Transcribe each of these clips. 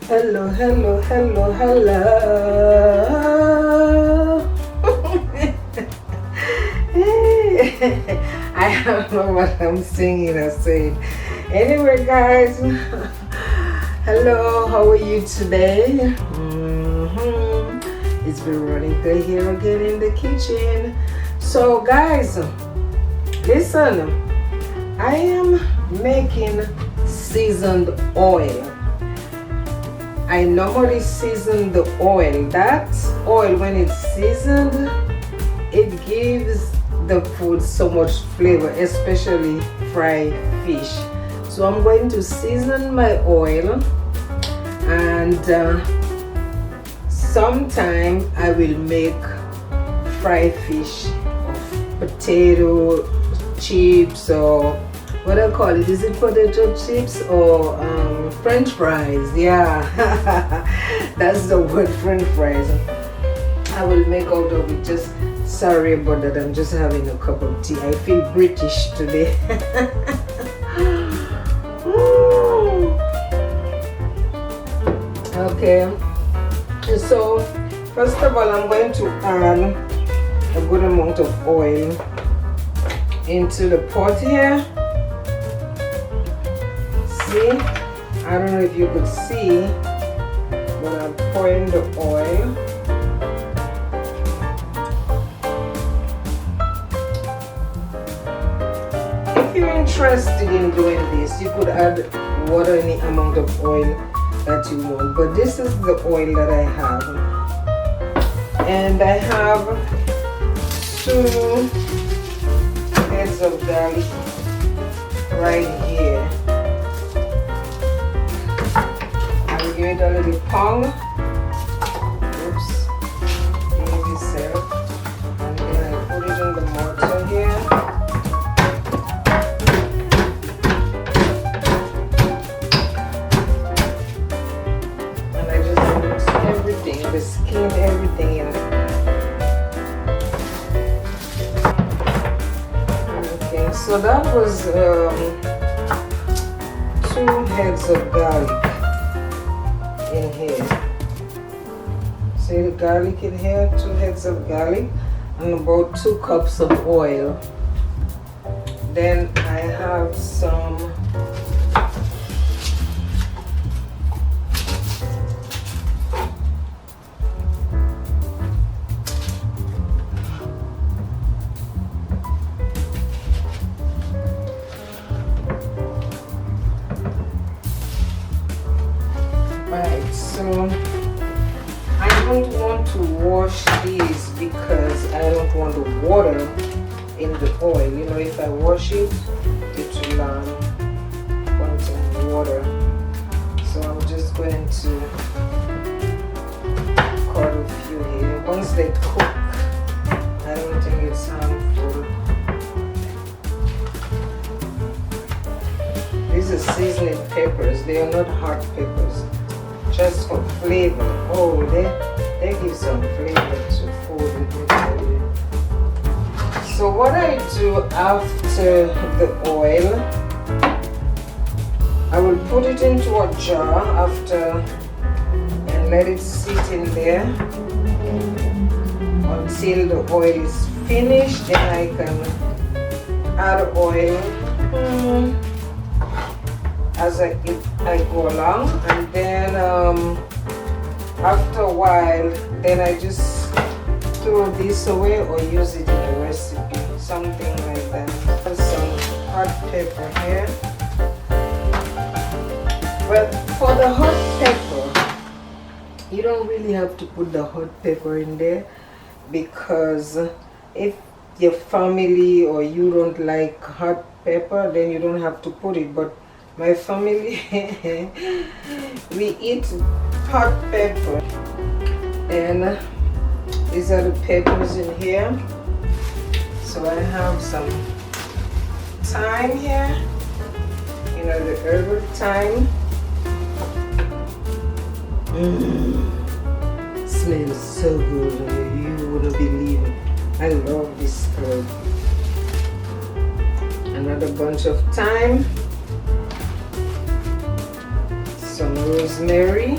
Hello, hello, hello, hello. Hey. I don't know what I'm singing or saying. Anyway, guys, hello, how are you today? It's Veronica here again in the kitchen. So, guys, listen, I am making seasoned oil. I normally season the oil. That oil, when it's seasoned, it gives the food so much flavor, especially fried fish. So I'm going to season my oil, and sometime I will make fried fish of potato chips, or what I call it. Is it potato chips or French fries? Yeah, that's the word, French fries. I will make out of it. Just sorry about that. I'm just having a cup of tea. I feel British today. Okay. So first of all, I'm going to add a good amount of oil into the pot here. See, I don't know if you could see, but I'm pouring the oil. If you're interested in doing this, you could add water, any amount of oil that you want, but this is the oil that I have, and I have 2 heads of garlic right here. I'll give it a little pound. Oops, leave this out, and then I put it in the mortar here. And I just mix everything, the skin, everything in. Okay, so that was 2 heads of garlic in here. See the garlic in here? 2 heads of garlic and about 2 cups of oil. Then I have some so I don't want to wash these because I don't want the water in the oil. You know, if I wash it, it will contain water. So I'm just going to cut a few here. Once they cook, I don't think it's harmful. These are seasoning peppers. They are not hot peppers. Just for flavor. Oh, they give some flavor to food. So what I do after the oil, I will put it into a jar after and let it sit in there until the oil is finished. Then I can add oil as I go along, and then after a while, then I just throw this away or use it in a recipe, something like that. Some hot pepper here. Well, for the hot pepper, you don't really have to put the hot pepper in there, because if your family or you don't like hot pepper, then you don't have to put it. But my family, we eat hot pepper. And these are the peppers in here. So I have some thyme here, you know, the herbal thyme. Smells so good, you wouldn't believe it. I love this herb. Another bunch of thyme, some rosemary,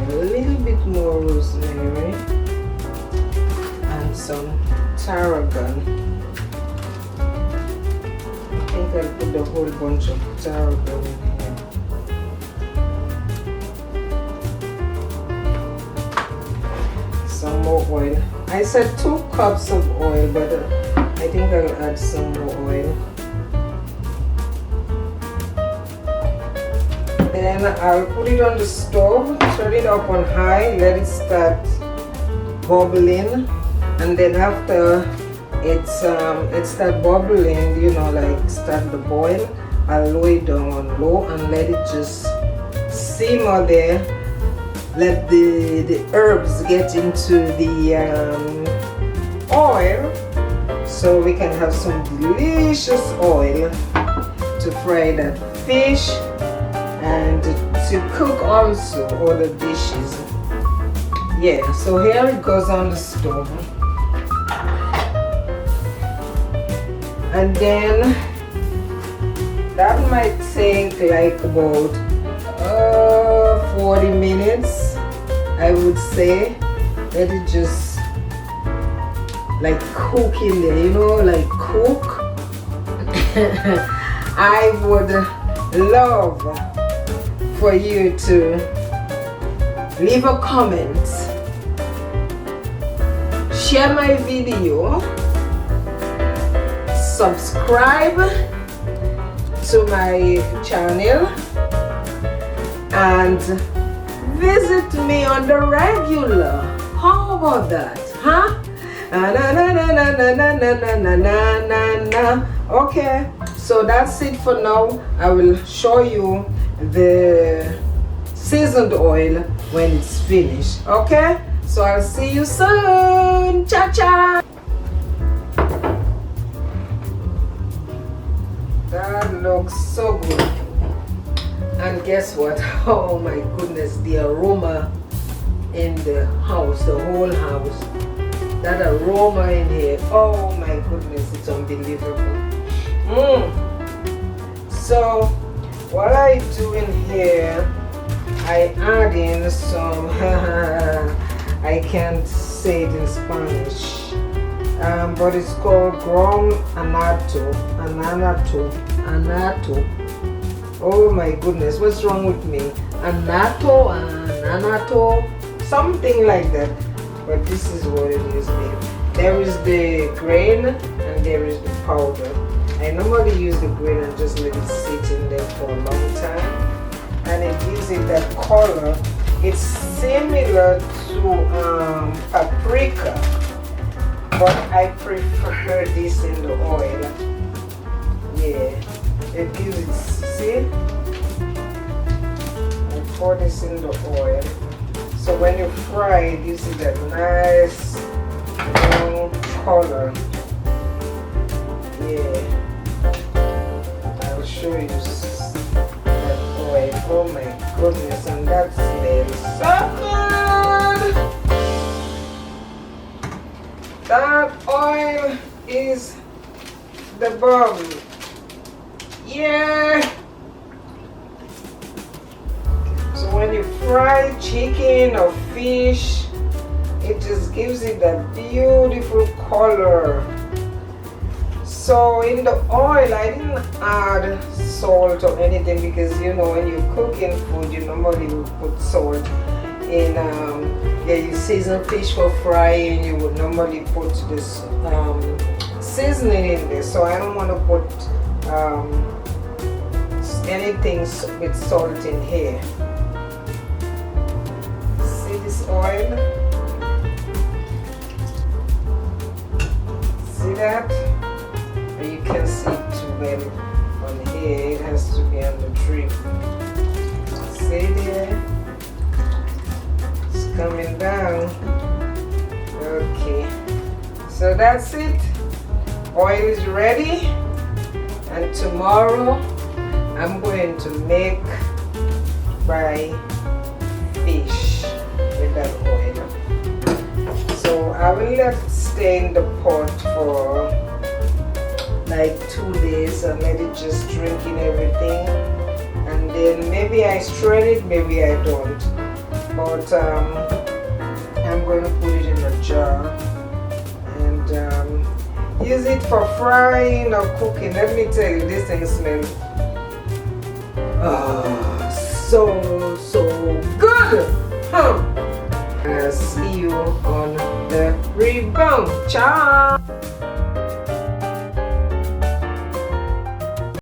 a little bit more rosemary, and some tarragon. I think I'll put a whole bunch of tarragon in here. Some more oil. I said 2 cups of oil, but I think I'll add some more oil. Then I'll put it on the stove, turn it up on high, let it start bubbling, and then after it start bubbling, you know, like start the boil, I'll lower it down on low and let it just simmer there. Let the herbs get into the oil, so we can have some delicious oil to fry that fish and to cook also other dishes. Yeah, so here it goes on the stove, and then that might take like about 40 minutes, I would say. Let it just like cook in there, you know, like cook. I would love for you to leave a comment, share my video, subscribe to my channel, and visit me on the regular. How about that, huh? Okay, so that's it for now. I will show you the seasoned oil when it's finished. Okay, so I'll see you soon. Ciao, ciao. That looks so good. And guess what? Oh my goodness, the aroma in the house, the whole house. That aroma in here, oh my goodness, it's unbelievable. So what I do in here, I add in some I can't say it in Spanish, but it's called ground anato. Oh my goodness, what's wrong with me? Anato, something like that. But this is what it is, babe. There is the grain and there is the powder. I normally use the grain and just let it sit in there for a long time, and it gives it that color. It's similar to paprika, but I prefer this in the oil. Yeah, it gives it, see? I pour this in the oil. So when you fry it, you see that nice brown color. Yeah, I'll show you that oil. Oh my goodness, and that smells so good. That oil is the bomb. Yeah. So when you fry chicken or fish, it just gives it that beautiful color. So in the oil, I didn't add salt or anything, because you know when you're cooking food, you normally will put salt in. Yeah, you season fish for frying, you would normally put this seasoning in there. So I don't want to put anything with salt in here. See this oil? See that? But you can see it too well on here. It has to be on the trim. See there? It's coming down. Okay. So that's it. Oil is ready. And tomorrow I'm going to make my fish with that oil. I will let it stay in the pot for like 2 days and let it just drink in everything, and then maybe I strain it, maybe I don't, but I'm going to put it in a jar and use it for frying or cooking. Let me tell you, this thing smells so good. And I'll see you on the rebound. Ciao.